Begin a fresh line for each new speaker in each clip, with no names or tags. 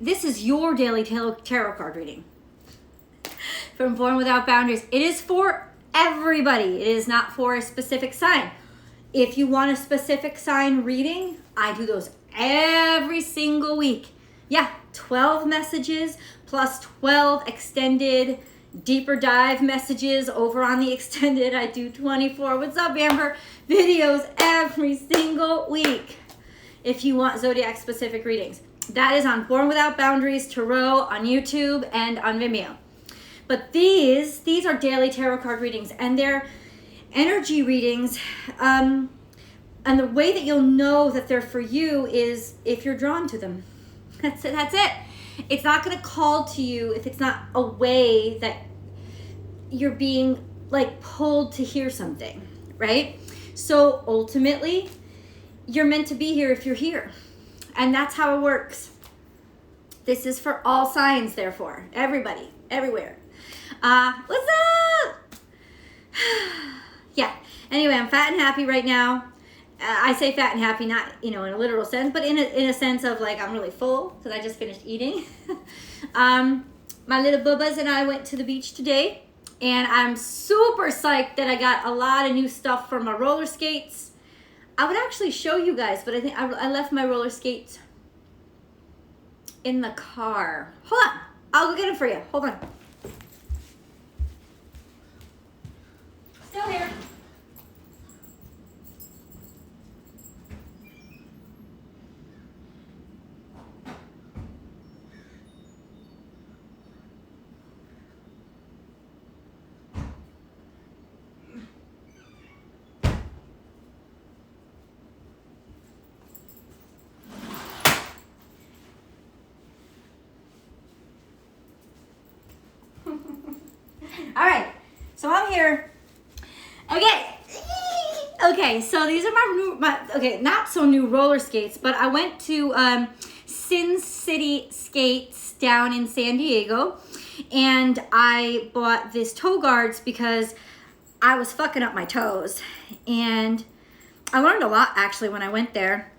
this is your daily tarot card reading from Born Without Boundaries. It is for everybody. It is not for a specific sign. If you want a specific sign reading, I do those every single week. Yeah, 12 messages plus 12 extended deeper dive messages over on the extended. I do 24 what's up Amber videos every single week if you want zodiac specific readings. That is on Born Without Boundaries Tarot on YouTube and on Vimeo. But these are daily tarot card readings, and they're energy readings. And the way that you'll know that they're for you is if you're drawn to them. That's it. It's not going to call to you if it's not a way that you're being like pulled to hear something, right? So ultimately, you're meant to be here if you're here. And that's how it works. This is for all signs, therefore. Everybody, everywhere. What's up? Yeah. Anyway, I'm fat and happy right now. I say fat and happy, not, in a literal sense, but in a sense of like I'm really full because I just finished eating. My little bubbas and I went to the beach today, and I'm super psyched that I got a lot of new stuff for my roller skates. I would actually show you guys, but I think I left my roller skates in the car. Hold on. I'll go get them for you. Hold on. Still here. All right, so I'm here. Okay, so these are my not so new roller skates, but I went to Sin City Skates down in San Diego, and I bought this toe guards because I was fucking up my toes, and I learned a lot actually when I went there.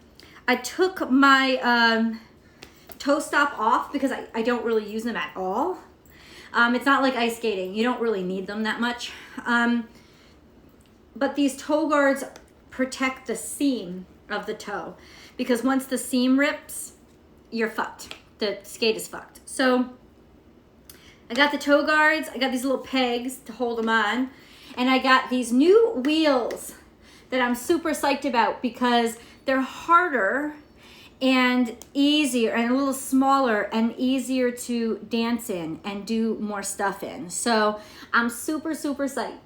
I took my toe stop off because I don't really use them at all. It's not like ice skating. You don't really need them that much. But these toe guards protect the seam of the toe, because once the seam rips, you're fucked. The skate is fucked. So I got the toe guards. I got these little pegs to hold them on. And I got these new wheels that I'm super psyched about because they're harder and easier and a little smaller and easier to dance in and do more stuff in. So I'm super, super psyched.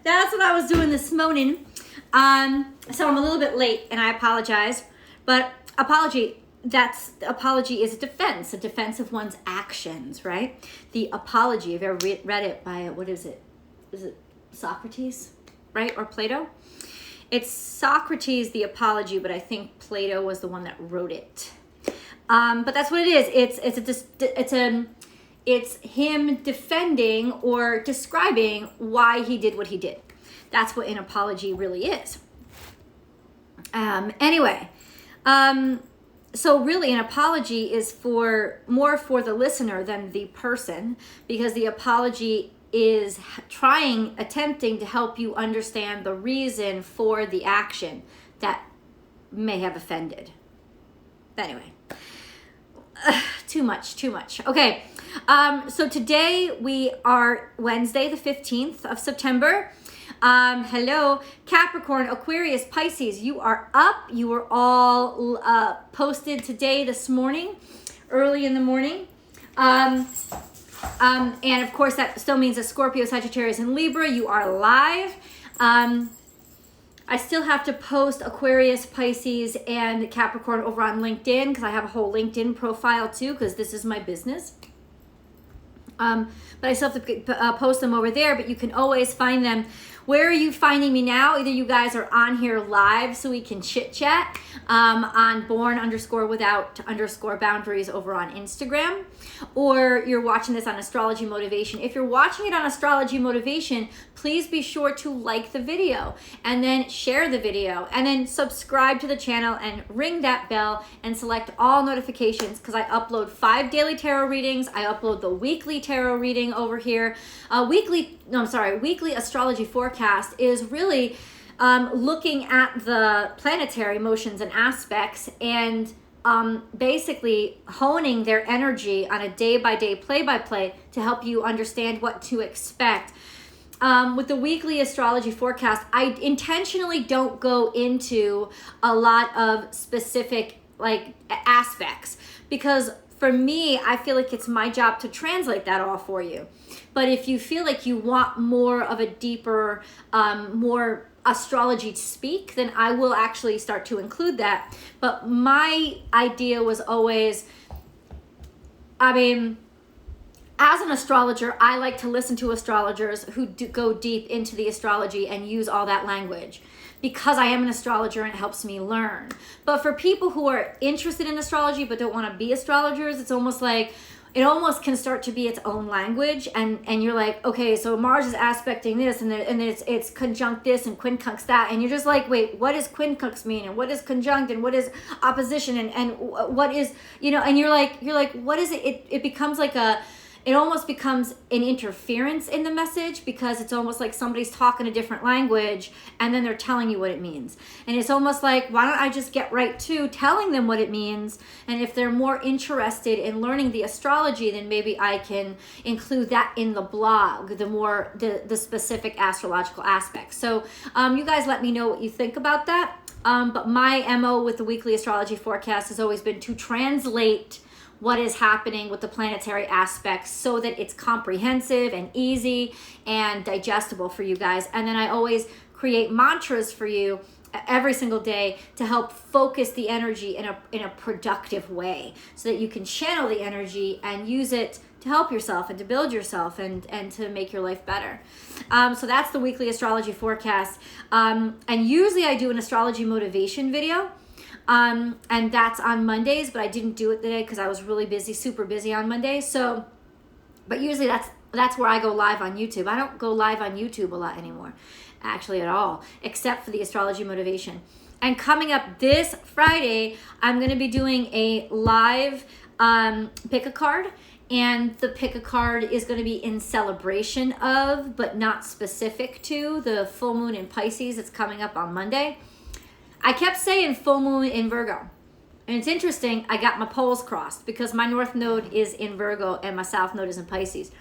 That's what I was doing this morning. So I'm a little bit late and I apologize, but apology is a defense of one's actions, right? The apology, if you ever read it by, what is it? Is it Socrates, right? Or Plato? It's Socrates, the apology, but I think Plato was the one that wrote it. But that's what it is. It's him defending or describing why he did what he did. That's what an apology really is. Anyway, so really an apology is more for the listener than the person, because the apology is attempting to help you understand the reason for the action that may have offended. Anyway, too much. Okay, so today we are Wednesday, the 15th of September. Hello, Capricorn, Aquarius, Pisces, you are up. You were all posted today, this morning, early in the morning. And of course that still means that Scorpio, Sagittarius, and Libra, you are live. I still have to post Aquarius, Pisces, and Capricorn over on LinkedIn because I have a whole LinkedIn profile too, because this is my business. But I still have to post them over there, but you can always find them Where are you finding me now? Either you guys are on here live so we can chit chat on born_without_boundaries over on Instagram, or you're watching this on Astrology Motivation. If you're watching it on Astrology Motivation, please be sure to like the video and then share the video and then subscribe to the channel and ring that bell and select all notifications, because I upload 5 daily tarot readings. I upload the weekly tarot reading over here. Weekly astrology forecast is really looking at the planetary motions and aspects and basically honing their energy on a day-by-day, play-by-play to help you understand what to expect. With the weekly astrology forecast, I intentionally don't go into a lot of specific aspects, because for me, I feel like it's my job to translate that all for you. But if you feel like you want more of a deeper, more astrology speak, then I will actually start to include that. But my idea was always, as an astrologer, I like to listen to astrologers who go deep into the astrology and use all that language, because I am an astrologer and it helps me learn. But for people who are interested in astrology but don't want to be astrologers, it's almost like, it almost can start to be its own language, and you're like, okay, so Mars is aspecting this, and then it's conjunct this and quincunx that, and you're just like, wait, what does quincunx mean, and what is conjunct, and what is opposition, and what is, and you're like, what is it? It becomes like it almost becomes an interference in the message, because it's almost like somebody's talking a different language and then they're telling you what it means. And it's almost like, why don't I just get right to telling them what it means? And if they're more interested in learning the astrology, then maybe I can include that in the blog, the specific astrological aspects. So you guys let me know what you think about that. But my MO with the weekly astrology forecast has always been to translate what is happening with the planetary aspects so that it's comprehensive and easy and digestible for you guys. And then I always create mantras for you every single day to help focus the energy in a productive way, so that you can channel the energy and use it to help yourself and to build yourself and to make your life better. So that's the weekly astrology forecast. And usually I do an astrology motivation video. And that's on Mondays, but I didn't do it today because I was really busy, super busy on Mondays. So, but usually that's where I go live on YouTube. I don't go live on YouTube a lot anymore, actually at all, except for the astrology motivation. And coming up this Friday, I'm going to be doing a live pick a card. And the pick a card is going to be in celebration of, but not specific to, the full moon in Pisces that's coming up on Monday. I kept saying full moon in Virgo. And it's interesting, I got my poles crossed, because my north node is in Virgo and my south node is in Pisces.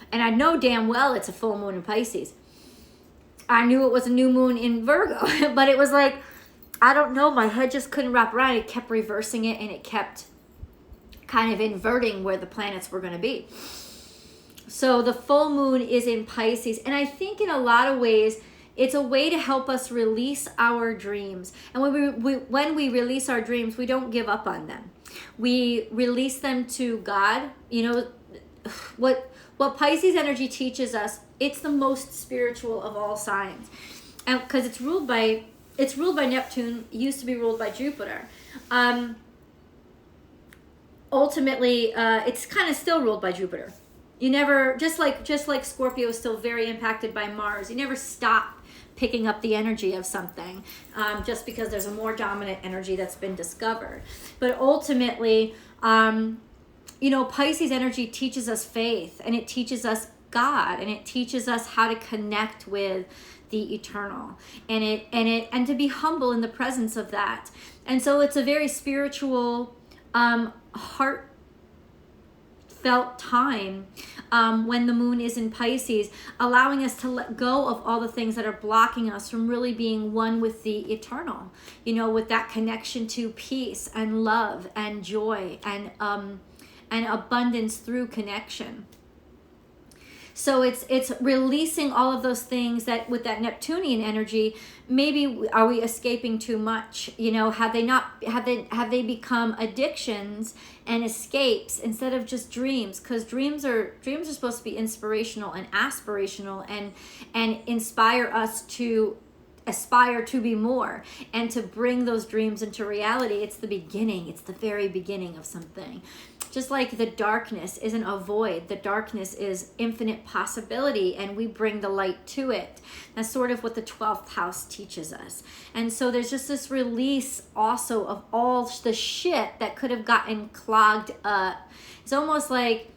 And I know damn well it's a full moon in Pisces. I knew it was a new moon in Virgo, but it was like, I don't know, my head just couldn't wrap around it. It kept reversing it, and it kept kind of inverting where the planets were going to be. So the full moon is in Pisces, and I think in a lot of ways, it's a way to help us release our dreams. And when we release our dreams, we don't give up on them. We release them to God. What Pisces energy teaches us, it's the most spiritual of all signs. And because it's ruled by Neptune, used to be ruled by Jupiter. Ultimately, it's kind of still ruled by Jupiter. You never, just like Scorpio is still very impacted by Mars, you never stop picking up the energy of something just because there's a more dominant energy that's been discovered. But ultimately, Pisces energy teaches us faith, and it teaches us God, and it teaches us how to connect with the eternal, and to be humble in the presence of that. And so it's a very spiritual, heartfelt time when the moon is in Pisces, allowing us to let go of all the things that are blocking us from really being one with the eternal, with that connection to peace and love and joy and abundance through connection. So it's releasing all of those things that with that Neptunian energy, maybe are we escaping too much? You know, have they become addictions and escapes instead of just dreams? Because dreams are supposed to be inspirational and aspirational and inspire us to aspire to be more and to bring those dreams into reality. It's the beginning. It's the very beginning of something. Just like the darkness isn't a void, the darkness is infinite possibility, and we bring the light to it. That's sort of what the 12th house teaches us. And so there's just this release also of all the shit that could have gotten clogged up. It's almost like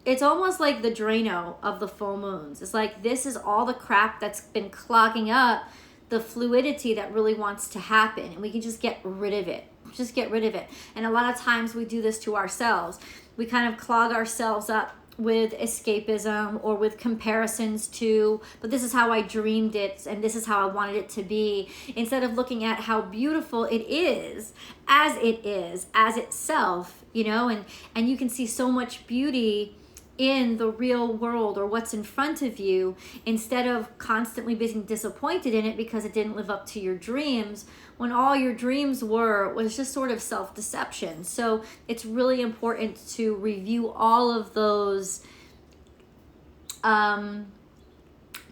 the Drano of the full moons. It's like, this is all the crap that's been clogging up the fluidity that really wants to happen, and we can just get rid of it. Just get rid of it. And a lot of times we do this to ourselves. We kind of clog ourselves up with escapism or with comparisons to, but this is how I dreamed it and this is how I wanted it to be, instead of looking at how beautiful it is as itself, you know, and you can see so much beauty in the real world or what's in front of you, instead of constantly being disappointed in it because it didn't live up to your dreams, when all your dreams was just sort of self-deception. So it's really important to review all of those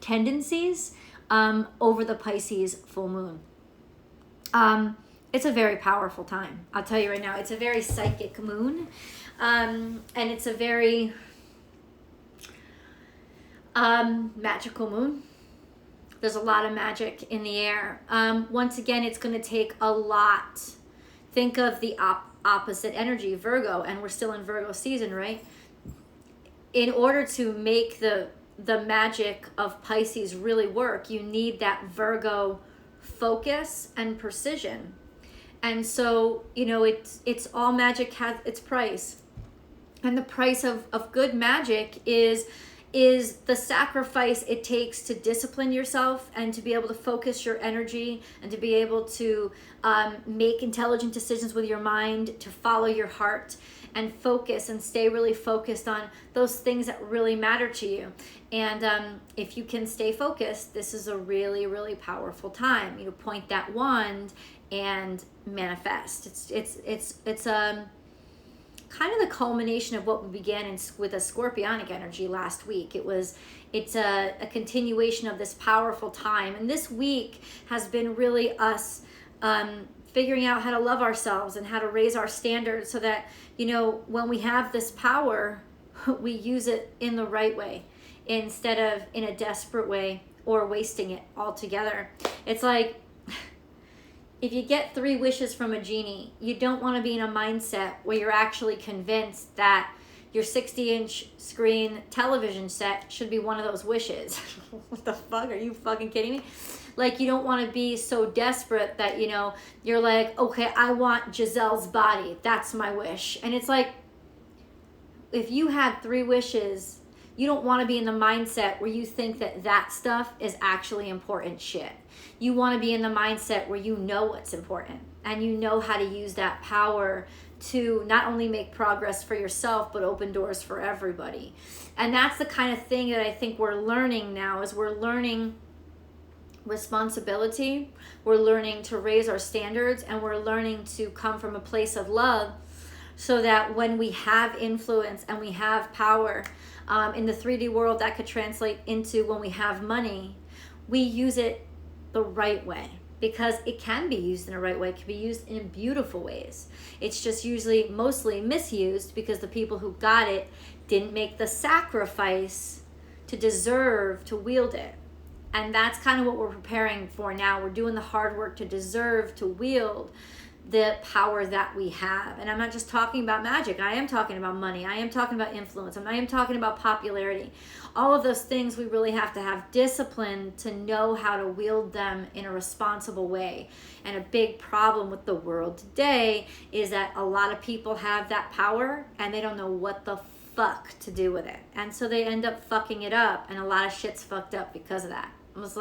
tendencies over the Pisces full moon. It's a very powerful time. I'll tell you right now, it's a very psychic moon, and it's a very magical moon. There's a lot of magic in the air. Once again, it's going to take a lot. Think of the opposite energy, Virgo, and we're still in Virgo season, right? In order to make the magic of Pisces really work, you need that Virgo focus and precision. And so, you know, it's all magic has its price. And the price of good magic is the sacrifice it takes to discipline yourself and to be able to focus your energy and to be able to make intelligent decisions with your mind, to follow your heart and focus and stay really focused on those things that really matter to you. And if you can stay focused, this is a really, really powerful time. You know, point that wand and manifest. It's kind of the culmination of what we began with a scorpionic energy last week. It's a continuation of this powerful time, and this week has been really us figuring out how to love ourselves and how to raise our standards, so that, you know, when we have this power, we use it in the right way instead of in a desperate way or wasting it altogether. It's like, if you get 3 wishes from a genie, you don't want to be in a mindset where you're actually convinced that your 60-inch screen television set should be one of those wishes. What the fuck? Are you fucking kidding me? Like, you don't want to be so desperate that, you know, you're like, okay, I want Giselle's body. That's my wish. And it's like, if you had 3 wishes, you don't want to be in the mindset where you think that stuff is actually important shit. You want to be in the mindset where you know what's important and you know how to use that power to not only make progress for yourself, but open doors for everybody. And that's the kind of thing that I think we're learning now, is we're learning responsibility, we're learning to raise our standards, and we're learning to come from a place of love, so that when we have influence and we have power in the 3D world, that could translate into when we have money, we use it the right way, because it can be used in a right way. It can be used in beautiful ways. It's just usually mostly misused because the people who got it didn't make the sacrifice to deserve to wield it. And that's kind of what we're preparing for now. We're doing the hard work to deserve to wield the power that we have. And I'm not just talking about magic. I am talking about money. I am talking about influence. I am talking about popularity. All of those things, we really have to have discipline to know how to wield them in a responsible way. And a big problem with the world today is that a lot of people have that power and they don't know what the fuck to do with it. And so they end up fucking it up, and a lot of shit's fucked up because of that. I'm just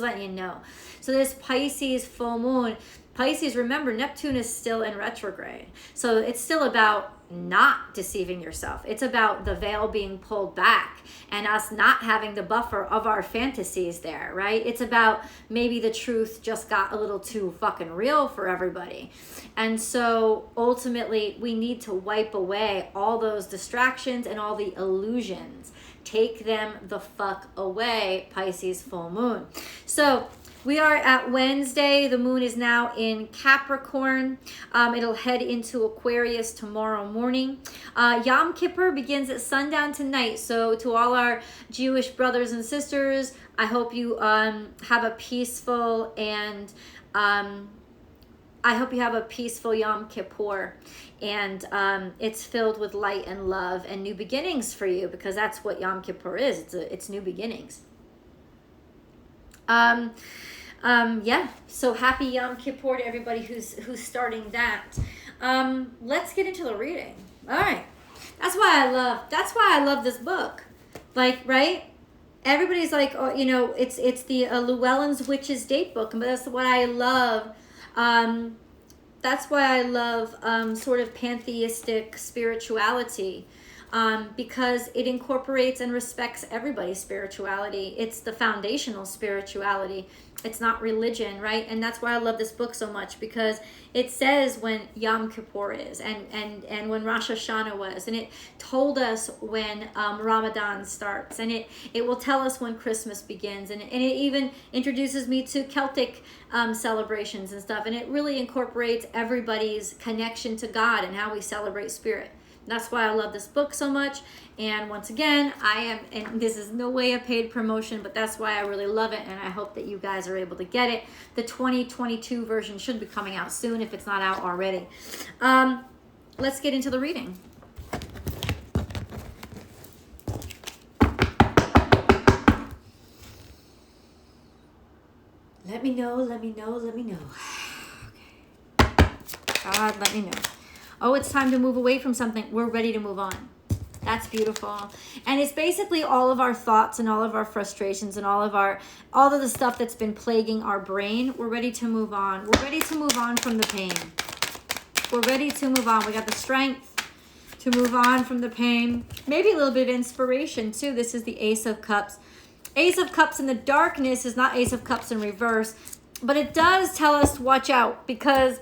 letting you know. So this Pisces full moon, Pisces, remember, Neptune is still in retrograde. So it's still about not deceiving yourself. It's about the veil being pulled back and us not having the buffer of our fantasies there, right? It's about maybe the truth just got a little too fucking real for everybody. And so ultimately we need to wipe away all those distractions and all the illusions. Take them the fuck away, Pisces full moon. So we are at Wednesday. The moon is now in Capricorn. It'll head into Aquarius tomorrow morning. Yom Kippur begins at sundown tonight. So to all our Jewish brothers and sisters, I hope you have a peaceful and Yom Kippur. And it's filled with light and love and new beginnings for you, because that's what Yom Kippur is. It's new beginnings. Yeah, so happy Yom Kippur to everybody who's starting that. Let's get into the reading. All right. That's why I love this book. Like, right? Everybody's like, oh, you know, it's the Llewellyn's Witches date book, but that's what I love. That's why I love sort of pantheistic spirituality. Because it incorporates and respects everybody's spirituality. It's the foundational spirituality. It's not religion, right? And that's why I love this book so much, because it says when Yom Kippur is and when Rosh Hashanah was, and it told us when Ramadan starts, and it will tell us when Christmas begins, and it even introduces me to Celtic celebrations and stuff, and it really incorporates everybody's connection to God and how we celebrate spirit. That's why I love this book so much. And once again, and this is no way a paid promotion, but that's why I really love it. And I hope that you guys are able to get it. The 2022 version should be coming out soon if it's not out already. Let's get into the reading. Let me know. Okay. God, let me know. Oh, it's time to move away from something. We're ready to move on. That's beautiful. And it's basically all of our thoughts and all of our frustrations and all of the stuff that's been plaguing our brain. We're ready to move on. We're ready to move on from the pain. We're ready to move on. We got the strength to move on from the pain. Maybe a little bit of inspiration too. This is the Ace of Cups. Ace of Cups in the darkness is not Ace of Cups in reverse, but it does tell us to watch out, because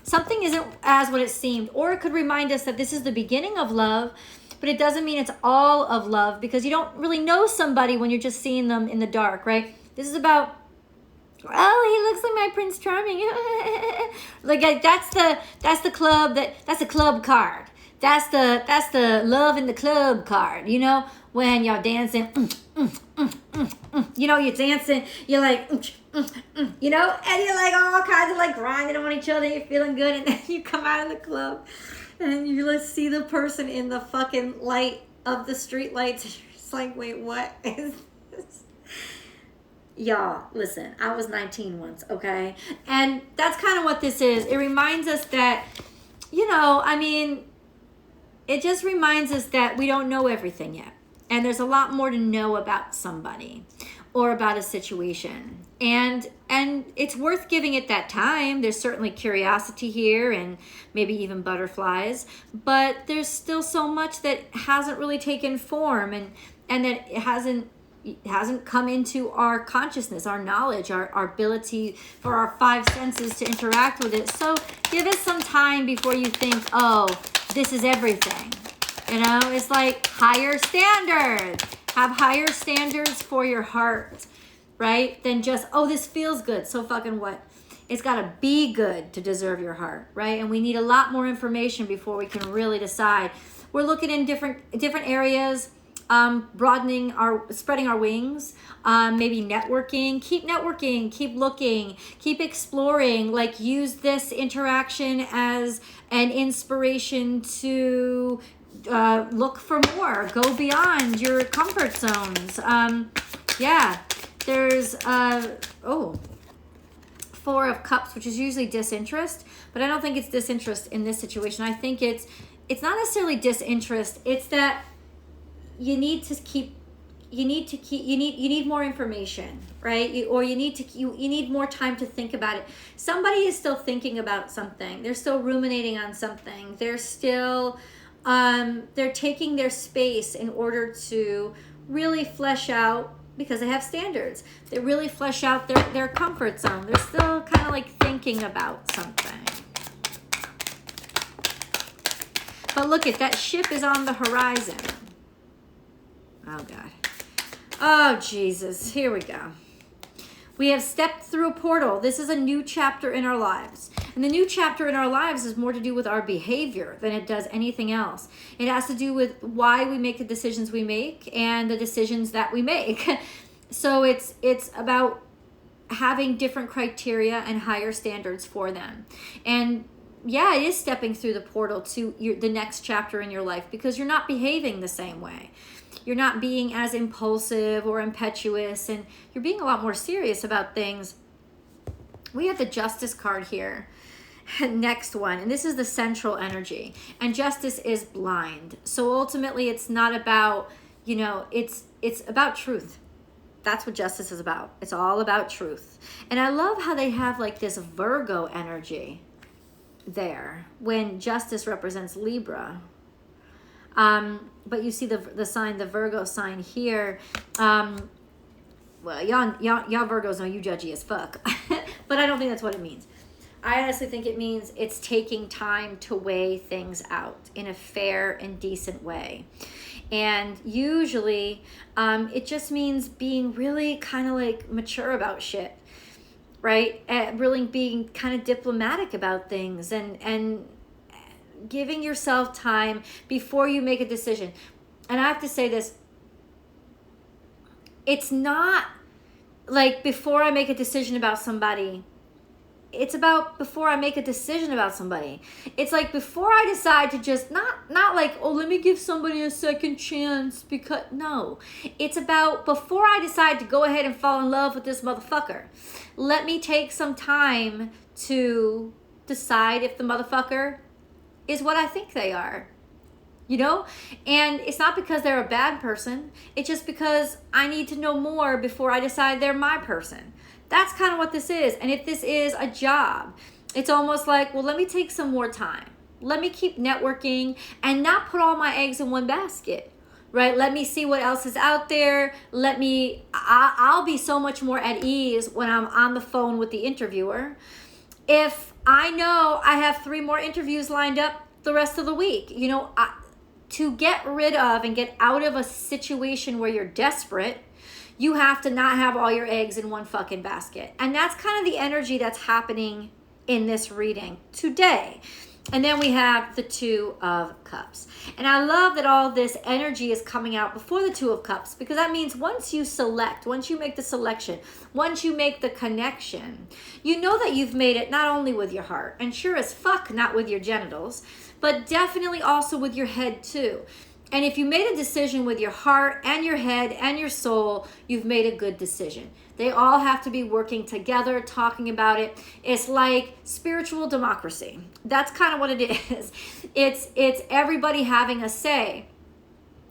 something isn't as what it seemed. Or it could remind us that this is the beginning of love, but it doesn't mean it's all of love, because you don't really know somebody when you're just seeing them in the dark, right? This is about, oh, he looks like my Prince Charming. Like that's the club card. That's the love in the club card, you know, when y'all dancing, you know, you're dancing, you're like, you know, and you're like all kinds of like grinding on each other, you're feeling good, and then you come out of the club and you just see the person in the fucking light of the street lights, and you're just like, wait, what is this? Y'all, listen, I was 19 once, okay? And that's kind of what this is. It reminds us that, you know, I mean, it just reminds us that we don't know everything yet. And there's a lot more to know about somebody or about a situation. And it's worth giving it that time. There's certainly curiosity here and maybe even butterflies. But there's still so much that hasn't really taken form and that it hasn't come into our consciousness, our knowledge, our ability for our five senses to interact with it. So give it some time before you think, oh, this is everything. You know, it's like higher standards. Have higher standards for your heart, right? Than just, oh, this feels good. So fucking what? It's got to be good to deserve your heart, right? And we need a lot more information before we can really decide. We're looking in different areas, spreading our wings, maybe networking, keep looking, keep exploring, like use this interaction as an inspiration to look for more, go beyond your comfort zones. Yeah, there's, Four of Cups, which is usually disinterest, but I don't think it's disinterest in this situation. I think it's not necessarily disinterest. It's that you need to keep need more information, right? You need more time to think about it. Somebody is still thinking about something. They're still ruminating on something. They're still they're taking their space in order to really flesh out, because they have standards. They really flesh out their comfort zone. They're still kind of like thinking about something. But look at that ship is on the horizon. Oh God. Oh Jesus. Here we go. We have stepped through a portal. This is a new chapter in our lives. And the new chapter in our lives is more to do with our behavior than it does anything else. It has to do with why we make the decisions we make and the decisions that we make. So it's about having different criteria and higher standards for them. And yeah, it is stepping through the portal to the next chapter in your life, because you're not behaving the same way. You're not being as impulsive or impetuous, and you're being a lot more serious about things. We have the Justice card here. Next one, and this is the central energy, and Justice is blind. So ultimately it's not about, it's about truth. That's what Justice is about. It's all about truth. And I love how they have like this Virgo energy there when Justice represents Libra. But you see the sign, the Virgo sign here. Well, y'all Virgos know you judgy as fuck. But I don't think that's what it means. I honestly think it means it's taking time to weigh things out in a fair and decent way. And usually it just means being really kind of like mature about shit, right? And really being kind of diplomatic about things and giving yourself time before you make a decision. And I have to say this, it's not like before I make a decision about somebody. It's about before I make a decision about somebody. It's like before I decide to just not like, oh, let me give somebody a second chance, because no. It's about before I decide to go ahead and fall in love with this motherfucker. Let me take some time to decide if the motherfucker is what I think they are. And it's not because they're a bad person. It's just because I need to know more before I decide they're my person. That's kind of what this is. And if this is a job, it's almost like, well, let me take some more time. Let me keep networking and not put all my eggs in one basket, right? Let me see what else is out there. I'll be so much more at ease when I'm on the phone with the interviewer. If I know I have 3 more interviews lined up the rest of the week, to get rid of and get out of a situation where you're desperate, you have to not have all your eggs in one fucking basket. And that's kind of the energy that's happening in this reading today. And then we have the Two of Cups. And I love that all this energy is coming out before the Two of Cups, because that means once you make the selection, once you make the connection, you know that you've made it not only with your heart, and sure as fuck not with your genitals, but definitely also with your head too. And if you made a decision with your heart and your head and your soul, you've made a good decision. They all have to be working together, talking about it. It's like spiritual democracy. That's kind of what it is. It's everybody having a say.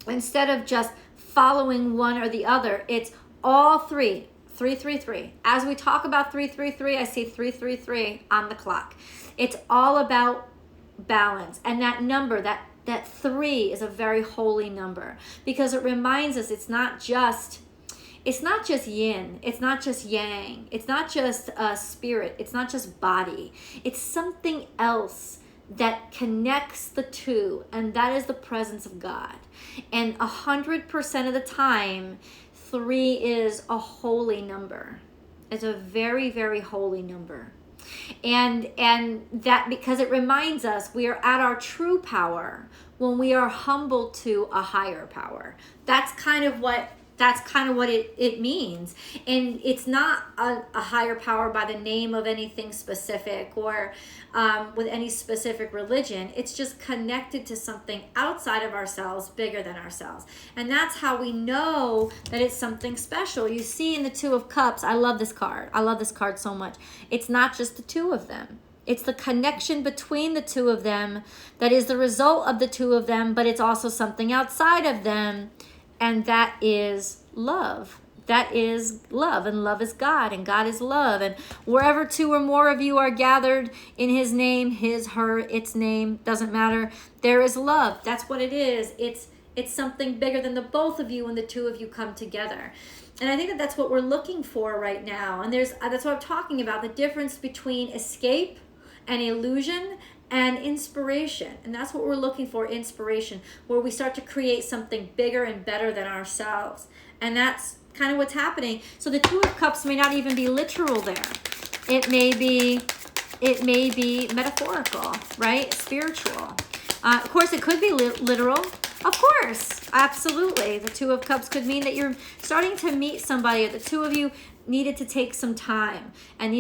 Instead of just following one or the other, it's all three. 333. As we talk about 333, I see 333 on the clock. It's all about balance. And that number, that 3 is a very holy number, because it reminds us it's not just yin, it's not just yang, it's not just spirit, it's not just body. It's something else that connects the two, and that is the presence of God. And 100% of the time, 3 is a holy number. It's a very, very holy number. And that, because it reminds us we are at our true power when we are humble to a higher power. That's kind of what it means. And it's not a higher power by the name of anything specific or with any specific religion. It's just connected to something outside of ourselves, bigger than ourselves. And that's how we know that it's something special. You see in the Two of Cups, I love this card. I love this card so much. It's not just the two of them. It's the connection between the two of them that is the result of the two of them, but it's also something outside of them, and that is love. That is love, and love is God, and God is love. And wherever two or more of you are gathered in his name, his, her, its name, doesn't matter, there is love. That's what it is. It's something bigger than the both of you when the two of you come together. And I think that that's what we're looking for right now. And that's what I'm talking about, the difference between escape and illusion and inspiration. And that's what we're looking for, inspiration, where we start to create something bigger and better than ourselves. And that's kind of what's happening. So the Two of Cups may not even be literal there. It may be metaphorical, right? Spiritual. Of course, it could be literal. Of course, absolutely. The Two of Cups could mean that you're starting to meet somebody, or the two of you needed to take some time and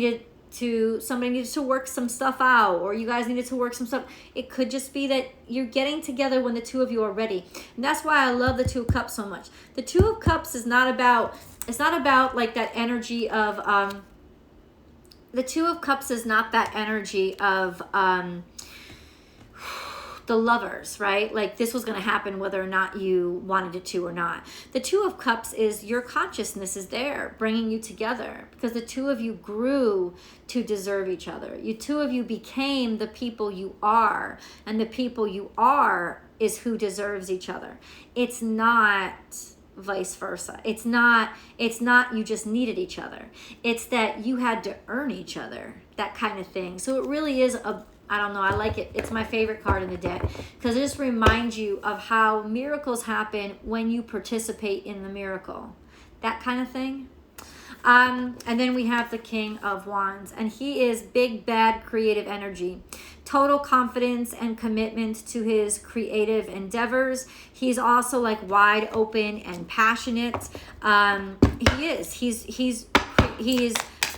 somebody needed to work some stuff out, or you guys needed to work some stuff. It could just be that you're getting together when the two of you are ready. And that's why I love the Two of Cups so much. The Two of Cups is not about, it's not about like that energy of, the Two of Cups is not that energy of, the lovers, right? Like this was going to happen whether or not you wanted it to or not. The Two of Cups is your consciousness is there bringing you together, because the two of you grew to deserve each other. You two of you became the people you are, and the people you are is who deserves each other. It's not vice versa. It's not you just needed each other. It's that you had to earn each other, that kind of thing. So it really is I don't know, I like it. It's my favorite card in the deck, because it just reminds you of how miracles happen when you participate in the miracle. That kind of thing. And then we have the King of Wands, and he is big, bad, creative energy. Total confidence and commitment to his creative endeavors. He's also like wide open and passionate. He's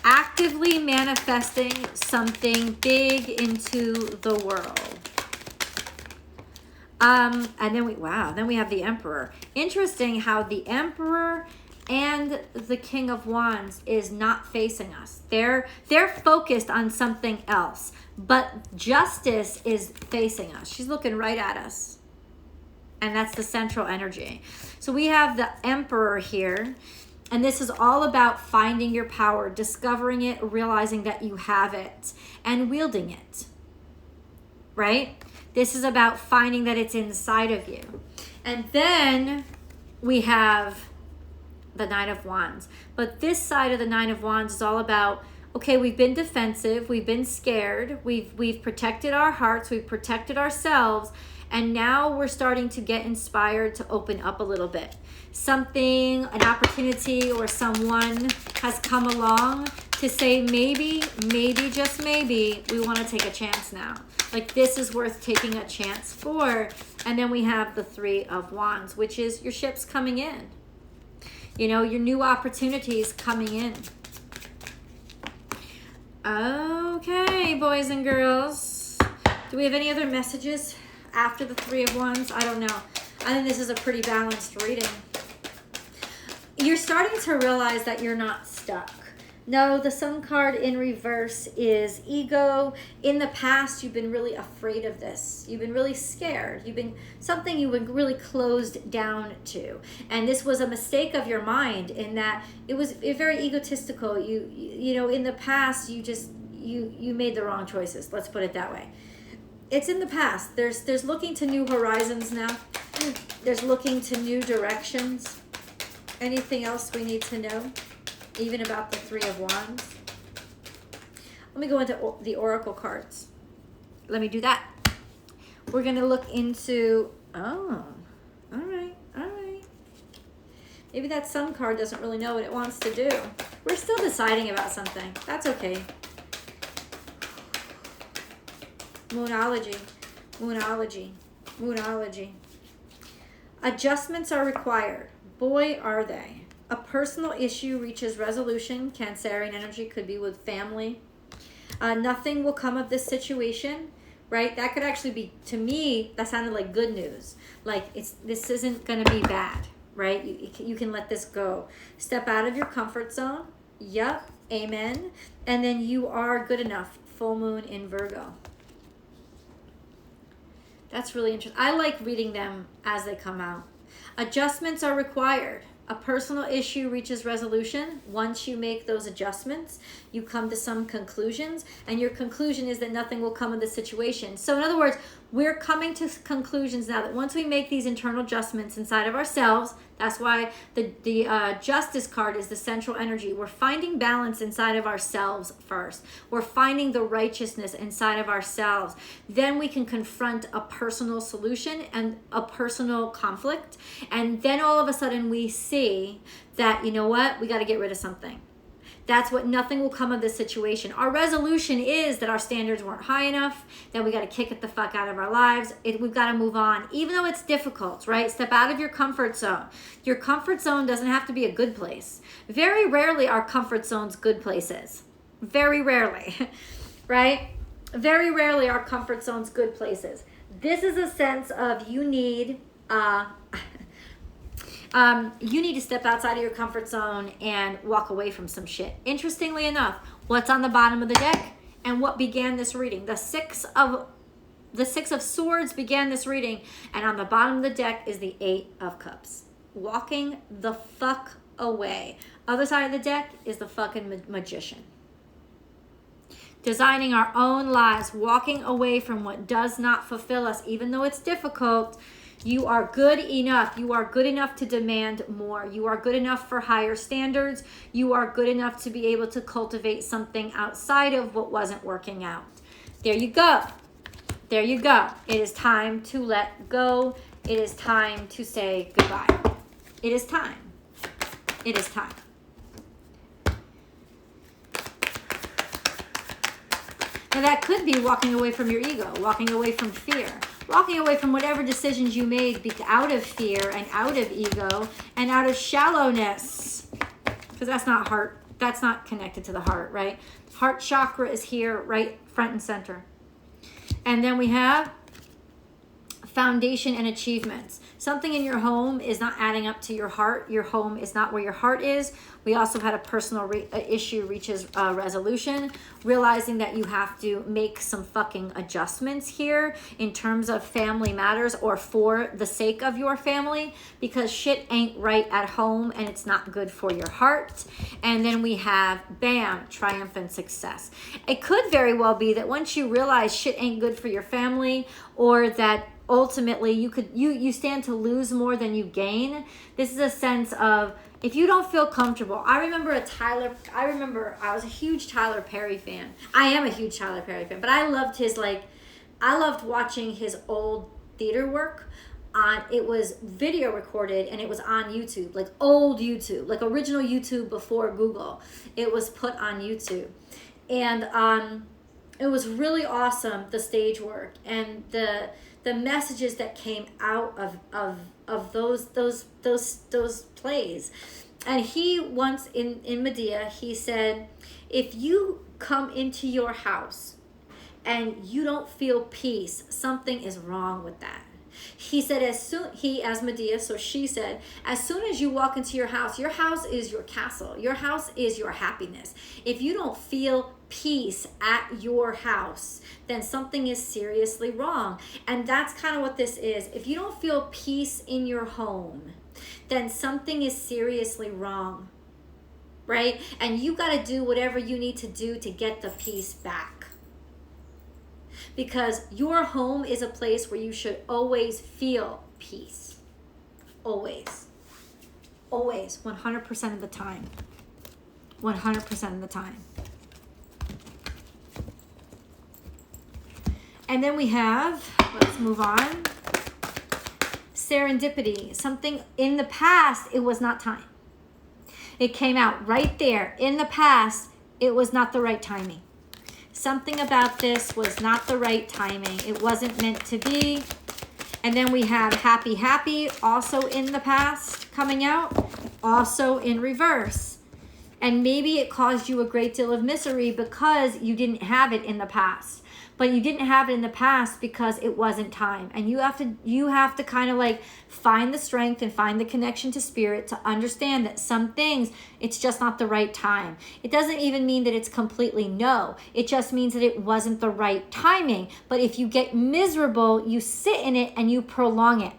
actively manifesting something big into the world. And then we have the Emperor. Interesting how the Emperor and the King of Wands is not facing us. They're focused on something else, but Justice is facing us. She's looking right at us. And that's the central energy. So we have the Emperor here. And this is all about finding your power, discovering it, realizing that you have it, and wielding it, right? This is about finding that it's inside of you. And then we have the Nine of Wands. But this side of the Nine of Wands is all about, okay, we've been defensive, we've been scared, we've protected our hearts, we've protected ourselves, and now we're starting to get inspired to open up a little bit. Something, an opportunity, or someone has come along to say maybe, just maybe, we want to take a chance now. Like this is worth taking a chance for. And then we have the Three of Wands, which is your ships coming in. You know, your new opportunities coming in. Okay, boys and girls. Do we have any other messages after the Three of Wands? I don't know. I think this is a pretty balanced reading. You're starting to realize that you're not stuck. No, the Sun card in reverse is ego. In the past, you've been really afraid of this. You've been really scared. You've been really closed down to. And this was a mistake of your mind in that it was very egotistical. You know, in the past, you made the wrong choices. Let's put it that way. It's in the past. There's looking to new horizons now. There's looking to new directions. Anything else we need to know, even about the Three of Wands? Let me go into the Oracle cards. Let me do that. We're going to look into, all right. Maybe that Sun card doesn't really know what it wants to do. We're still deciding about something. That's okay. Moonology. Adjustments are required. Boy, are they. A personal issue reaches resolution. Cancerian energy could be with family. Nothing will come of this situation, right? That could actually be, to me, that sounded like good news. Like this isn't going to be bad, right? You can let this go. Step out of your comfort zone. Yep. Amen. And then you are good enough. Full moon in Virgo. That's really interesting. I like reading them as they come out. Adjustments are required. A personal issue reaches resolution. Once you make those adjustments, you come to some conclusions, and your conclusion is that nothing will come of the situation. So in other words, we're coming to conclusions now that once we make these internal adjustments inside of ourselves, that's why the Justice card is the central energy. We're finding balance inside of ourselves first. We're finding the righteousness inside of ourselves. Then we can confront a personal solution and a personal conflict. And then all of a sudden we see that, you know what, we got to get rid of something. That's what nothing will come of this situation. Our resolution is that our standards weren't high enough, that we got to kick it the fuck out of our lives. We've got to move on, even though it's difficult, right? Step out of your comfort zone. Your comfort zone doesn't have to be a good place. Very rarely are comfort zones good places. Very rarely, right? Very rarely are comfort zones good places. This is a sense of you need to step outside of your comfort zone and walk away from some shit. Interestingly enough, what's on the bottom of the deck and what began this reading? The Six of Swords began this reading, and on the bottom of the deck is the Eight of Cups. Walking the fuck away. Other side of the deck is the fucking Magician. Designing our own lives, walking away from what does not fulfill us, even though it's difficult. You are good enough. You are good enough to demand more. You are good enough for higher standards. You are good enough to be able to cultivate something outside of what wasn't working out. There you go. There you go. It is time to let go. It is time to say goodbye. It is time. It is time. Now that could be walking away from your ego, walking away from fear. Walking away from whatever decisions you made out of fear and out of ego and out of shallowness. Because that's not heart. That's not connected to the heart, right? Heart chakra is here, right front and center. And then we have foundation and achievements. Something in your home is not adding up to your heart. Your home is not where your heart is. We also had a personal issue reaches resolution, realizing that you have to make some fucking adjustments here in terms of family matters or for the sake of your family, because shit ain't right at home and it's not good for your heart. And then we have, bam, triumphant success. It could very well be that once you realize shit ain't good for your family, or that ultimately you stand to lose more than you gain. This is a sense of, if you don't feel comfortable. I remember I was a huge Tyler Perry fan. I am a huge Tyler Perry fan, but I loved watching his old theater work. It was video recorded and it was on YouTube, like old YouTube, like original YouTube before Google. It was put on YouTube. And it was really awesome, the stage work and the messages that came out of those plays. And he once in Medea, he said, if you come into your house and you don't feel peace, something is wrong with that. He said, as Medea, so she said, as soon as you walk into your house is your castle. Your house is your happiness. If you don't feel peace at your house, then something is seriously wrong. And that's kind of what this is. If you don't feel peace in your home, then something is seriously wrong, right? And you got to do whatever you need to do to get the peace back. Because your home is a place where you should always feel peace. Always. Always. 100% of the time. 100% of the time. And then we have, let's move on, serendipity. Something in the past, it was not time. It came out right there. In the past, it was not the right timing. Something about this was not the right timing. It wasn't meant to be. And then we have happy, also in the past, coming out, also in reverse. And maybe it caused you a great deal of misery because you didn't have it in the past. But you didn't have it in the past because it wasn't time. And you have to kind of like find the strength and find the connection to spirit to understand that some things, it's just not the right time. It doesn't even mean that it's completely no. It just means that it wasn't the right timing. But if you get miserable, you sit in it and you prolong it.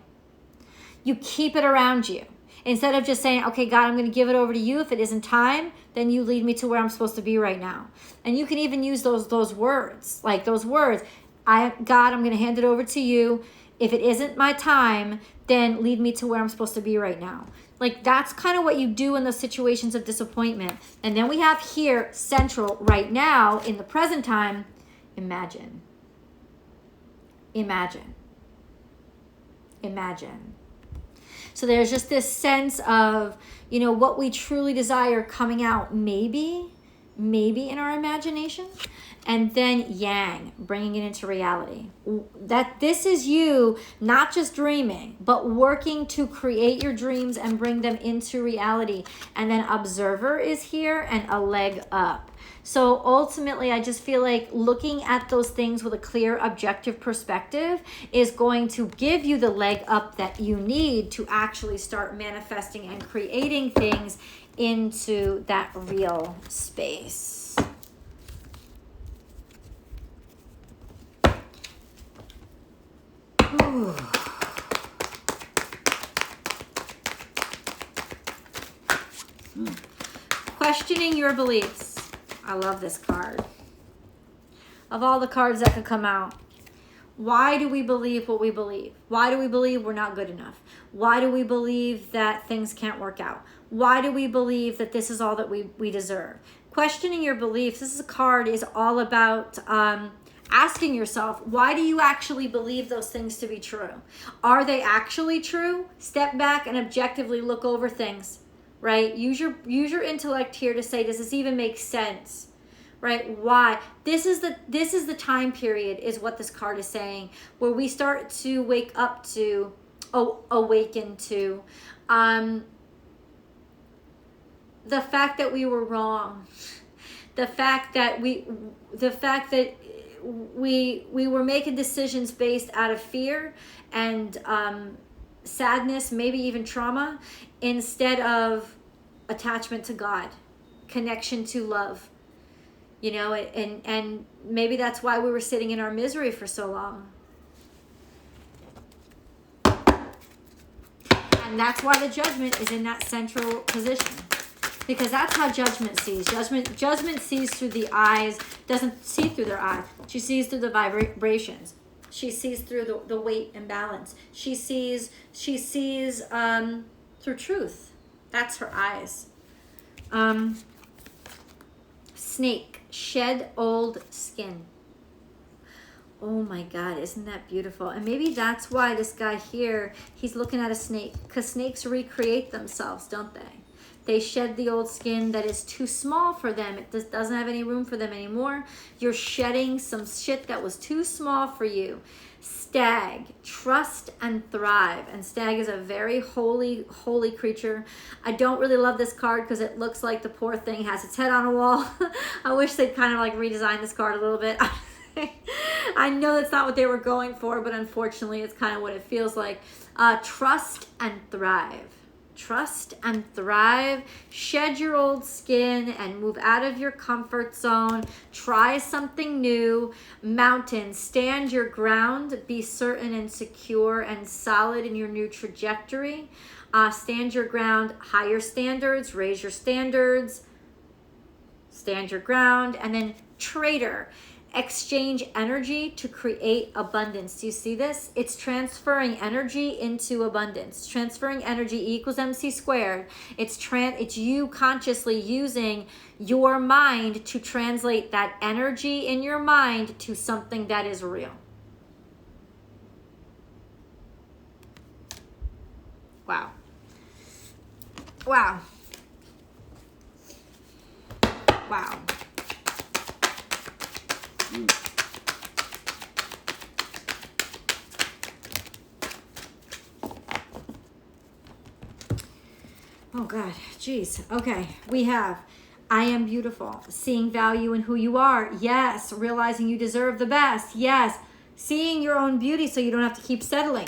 You keep it around you. Instead of just saying, okay, God, I'm going to give it over to you. If it isn't time, then you lead me to where I'm supposed to be right now. And you can even use those words, like those words. God, I'm going to hand it over to you. If it isn't my time, then lead me to where I'm supposed to be right now. Like, that's kind of what you do in those situations of disappointment. And then we have here, central, right now, in the present time, imagine. Imagine. Imagine. So there's just this sense of, you know, what we truly desire coming out maybe in our imagination. And then yang, bringing it into reality. That this is you not just dreaming, but working to create your dreams and bring them into reality. And then observer is here and a leg up. So ultimately, I just feel like looking at those things with a clear, objective perspective is going to give you the leg up that you need to actually start manifesting and creating things into that real space. Ooh. Questioning your beliefs. I love this card. Of all the cards that could come out, why do we believe what we believe? Why do we believe we're not good enough? Why do we believe that things can't work out? Why do we believe that this is all that we deserve? Questioning your beliefs. This is a card is all about asking yourself, why do you actually believe those things to be true? Are they actually true? Step back and objectively look over things, right? Use your intellect here to say, does this even make sense? Right? Why? This is the time period, is what this card is saying, where we start to wake up to, awaken to the fact that we were wrong. The fact that we were making decisions based out of fear and sadness, maybe even trauma, instead of attachment to God, connection to love, you know, and maybe that's why we were sitting in our misery for so long. And that's why the Judgment is in that central position. Because that's how Judgment sees. Judgment sees through the eyes, doesn't see through their eyes. She sees through the vibrations. She sees through the weight and balance. She sees through truth. That's her eyes. Snake, shed old skin. Oh my God, isn't that beautiful? And maybe that's why this guy here, he's looking at a snake. Because snakes recreate themselves, don't they? They shed the old skin that is too small for them. It just doesn't have any room for them anymore. You're shedding some shit that was too small for you. Stag, trust and thrive. And stag is a very holy creature. I don't really love this card because it looks like the poor thing has its head on a wall. I wish they'd kind of like redesign this card a little bit. I know that's not what they were going for, but unfortunately it's kind of what it feels like. Trust and thrive. Trust and thrive. Shed your old skin and move out of your comfort zone. Try something new. Mountain, stand your ground. Be certain and secure and solid in your new trajectory. Stand your ground. Higher standards. Raise your standards. Stand your ground. And then Trader. Exchange energy to create abundance. Do you see this? It's transferring energy into abundance. Transferring energy equals MC squared. It's you consciously using your mind to translate that energy in your mind to something that is real. Wow. Wow. Wow. Oh God, geez. Okay, we have I am beautiful. Seeing value in who you are. Yes. Realizing you deserve the best. Yes. Seeing your own beauty so you don't have to keep settling.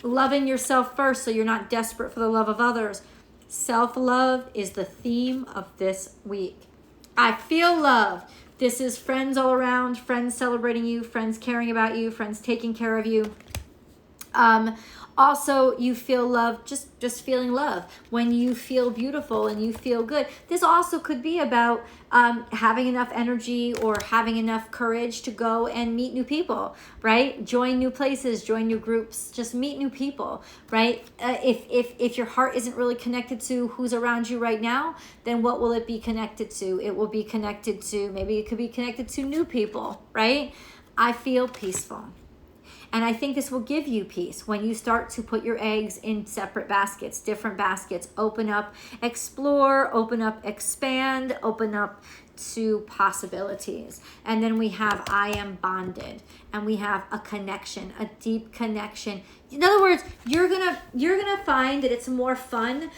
Loving yourself first so you're not desperate for the love of others. Self-love is the theme of this week. I feel love. This is friends all around, friends celebrating you, friends caring about you, friends taking care of you. Also, you feel love, just feeling love. When you feel beautiful and you feel good. This also could be about having enough energy or having enough courage to go and meet new people, right? Join new places, join new groups, just meet new people, right? If your heart isn't really connected to who's around you right now, then what will it be connected to? It will be connected to, maybe it could be connected to new people, right? I feel peaceful. And I think this will give you peace when you start to put your eggs in separate baskets, different baskets. Open up, explore, open up, expand, open up to possibilities. And then we have I am bonded, and we have a connection, a deep connection. In other words, you're gonna find that it's more fun.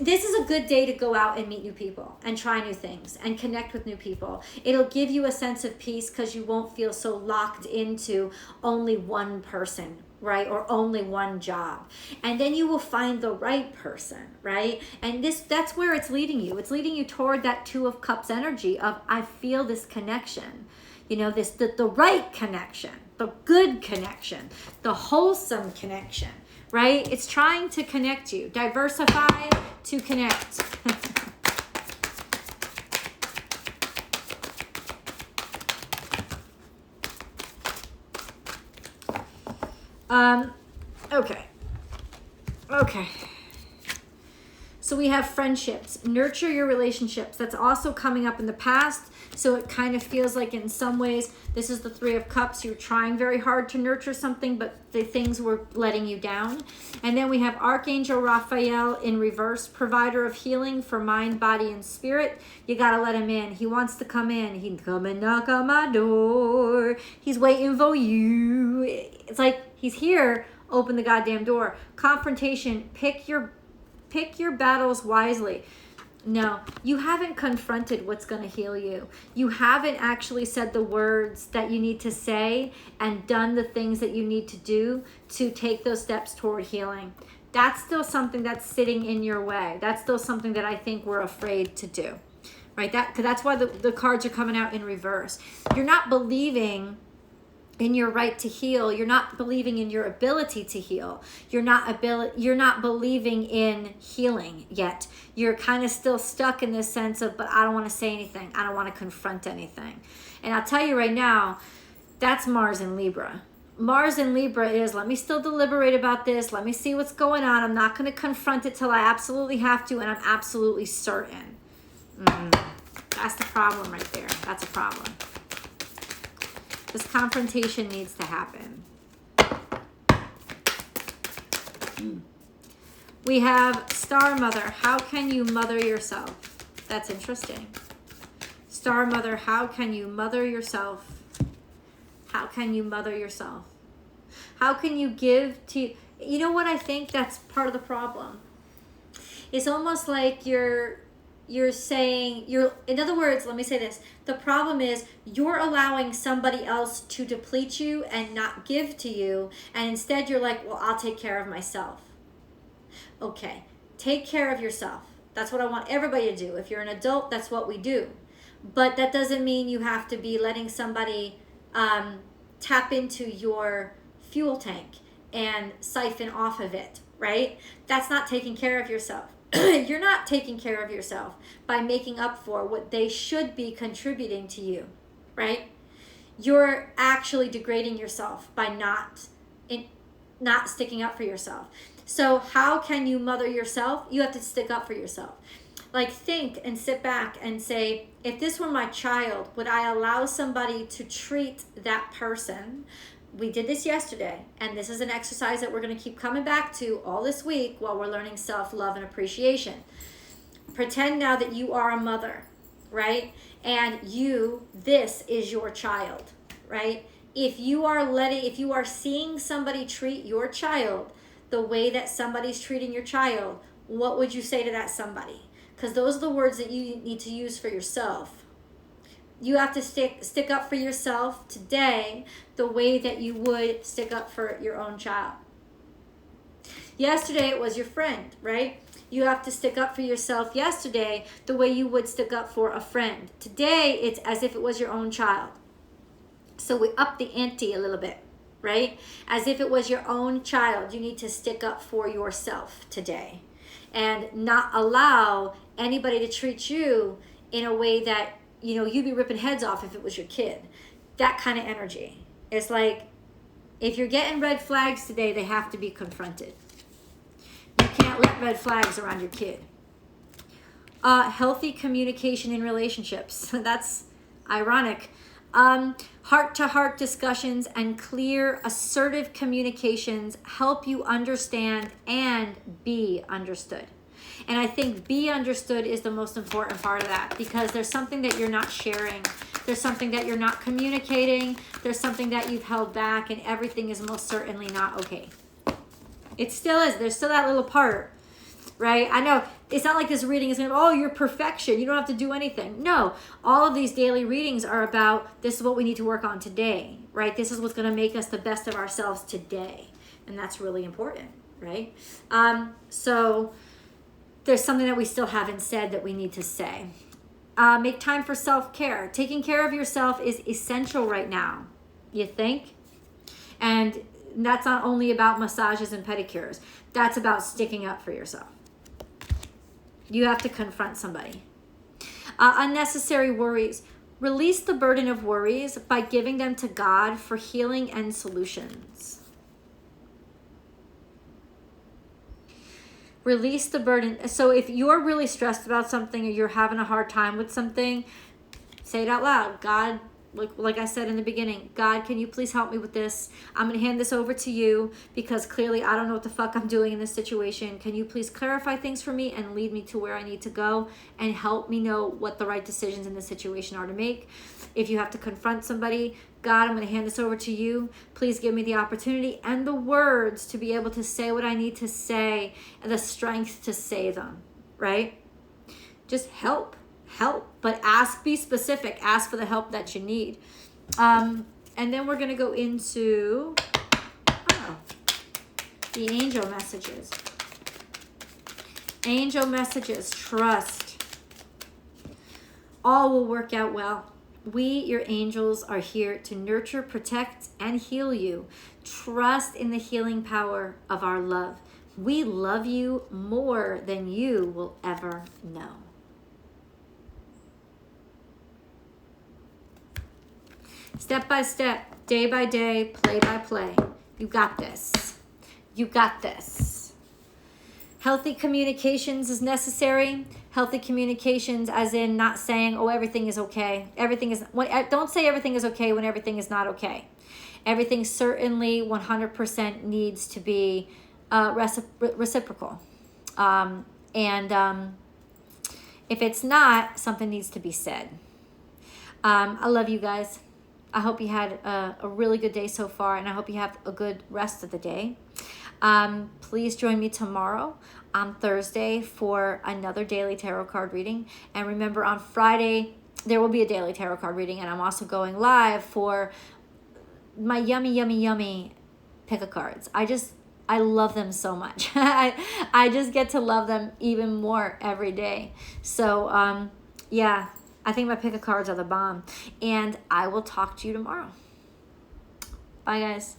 This is a good day to go out and meet new people and try new things and connect with new people. It'll give you a sense of peace because you won't feel so locked into only one person, right? Or only one job. And then you will find the right person, right? And that's where it's leading you. It's leading you toward that Two of Cups energy of I feel this connection. You know, the right connection, the good connection, the wholesome connection. Right? It's trying to connect you. Diversify to connect. Okay. So we have friendships. Nurture your relationships. That's also coming up in the past. So it kind of feels like in some ways, this is the Three of Cups. You're trying very hard to nurture something, but the things were letting you down. And then we have Archangel Raphael in reverse, provider of healing for mind, body, and spirit. You got to let him in. He wants to come in. He can come and knock on my door. He's waiting for you. It's like he's here. Open the goddamn door. Confrontation. Pick your battles wisely. No, you haven't confronted what's going to heal you. You haven't actually said the words that you need to say and done the things that you need to do to take those steps toward healing. That's still something that's sitting in your way. That's still something that I think we're afraid to do, right? That's why the cards are coming out in reverse. You're not believing in your right to heal. You're not believing in your ability to heal. You're not believing in healing yet. You're kind of still stuck in this sense of, but I don't want to say anything. I don't want to confront anything. And I'll tell you right now, that's Mars in Libra. Mars in Libra is, let me still deliberate about this. Let me see what's going on. I'm not going to confront it till I absolutely have to, and I'm absolutely certain. That's the problem right there. That's a problem. This confrontation needs to happen. We have Star Mother. How can you mother yourself? That's interesting. Star Mother, how can you mother yourself? How can you mother yourself? How can you give to... You know what I think that's part of the problem? It's almost like you're saying, in other words, let me say this. The problem is you're allowing somebody else to deplete you and not give to you. And instead you're like, well, I'll take care of myself. Okay, take care of yourself. That's what I want everybody to do. If you're an adult, that's what we do. But that doesn't mean you have to be letting somebody tap into your fuel tank and siphon off of it, right? That's not taking care of yourself. You're not taking care of yourself by making up for what they should be contributing to you, right? You're actually degrading yourself by not sticking up for yourself. So how can you mother yourself? You have to stick up for yourself. Like, think and sit back and say, if this were my child, would I allow somebody to treat that person? We did this yesterday, and this is an exercise that we're going to keep coming back to all this week while we're learning self-love and appreciation. Pretend now that you are a mother, right? And this is your child, right? If you are seeing somebody treat your child the way that somebody's treating your child, what would you say to that somebody? Because those are the words that you need to use for yourself. You have to stick up for yourself today the way that you would stick up for your own child. Yesterday it was your friend, right? You have to stick up for yourself yesterday the way you would stick up for a friend. Today it's as if it was your own child. So we up the ante a little bit. right? As if it was your own child. You need to stick up for yourself today and not allow anybody to treat you in a way that, you know, you'd be ripping heads off if it was your kid. That kind of energy. It's like, if you're getting red flags today, they have to be confronted. You can't let red flags around your kid. Healthy communication in relationships. That's ironic. Heart-to-heart discussions and clear, assertive communications help you understand and be understood. And I think be understood is the most important part of that, because there's something that you're not sharing. There's something that you're not communicating. There's something that you've held back, and everything is most certainly not okay. It still is. There's still that little part, right? I know it's not like this reading is going to, oh, you're perfection. You don't have to do anything. No, all of these daily readings are about, this is what we need to work on today, right? This is what's going to make us the best of ourselves today. And that's really important, right? So there's something that we still haven't said that we need to say. Make time for self-care. Taking care of yourself is essential right now, you think? And that's not only about massages and pedicures. That's about sticking up for yourself. You have to confront somebody. Unnecessary worries. Release the burden of worries by giving them to God for healing and solutions. Release the burden. So if you're really stressed about something or you're having a hard time with something, say it out loud. God, like I said in the beginning, God, can you please help me with this? I'm going to hand this over to you because clearly I don't know what the fuck I'm doing in this situation. Can you please clarify things for me and lead me to where I need to go and help me know what the right decisions in this situation are to make? If you have to confront somebody, God, I'm going to hand this over to you. Please give me the opportunity and the words to be able to say what I need to say and the strength to say them, right? Just help, but be specific. Ask for the help that you need. And then we're going to go into the angel messages. Angel messages, trust. All will work out well. We, your angels, are here to nurture, protect, and heal you. Trust in the healing power of our love. We love you more than you will ever know. Step by step, day by day, play by play. You got this. You got this. Healthy communications is necessary. Healthy communications as in not saying, oh, everything is okay. Don't say everything is okay when everything is not okay. Everything certainly 100% needs to be reciprocal. If it's not, something needs to be said. I love you guys. I hope you had a really good day so far, and I hope you have a good rest of the day. Please join me tomorrow on Thursday for another daily tarot card reading. And remember, on Friday, there will be a daily tarot card reading, and I'm also going live for my yummy, yummy, yummy pick-a-cards. I love them so much. I just get to love them even more every day. So, yeah. I think my pick-a-cards are the bomb. And I will talk to you tomorrow. Bye, guys.